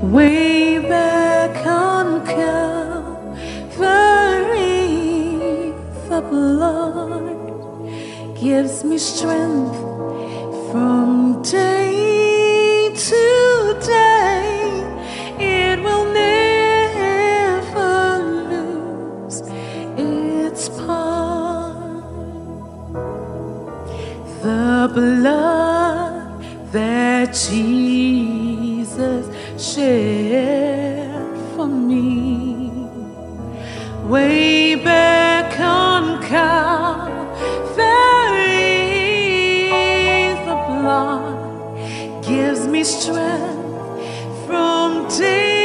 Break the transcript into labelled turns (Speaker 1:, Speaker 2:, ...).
Speaker 1: Way back on Calvary, the blood gives me strength from day to day. It will never lose its power. The blood that Jesus shed for me, way back on Calvary, the blood gives me strength from day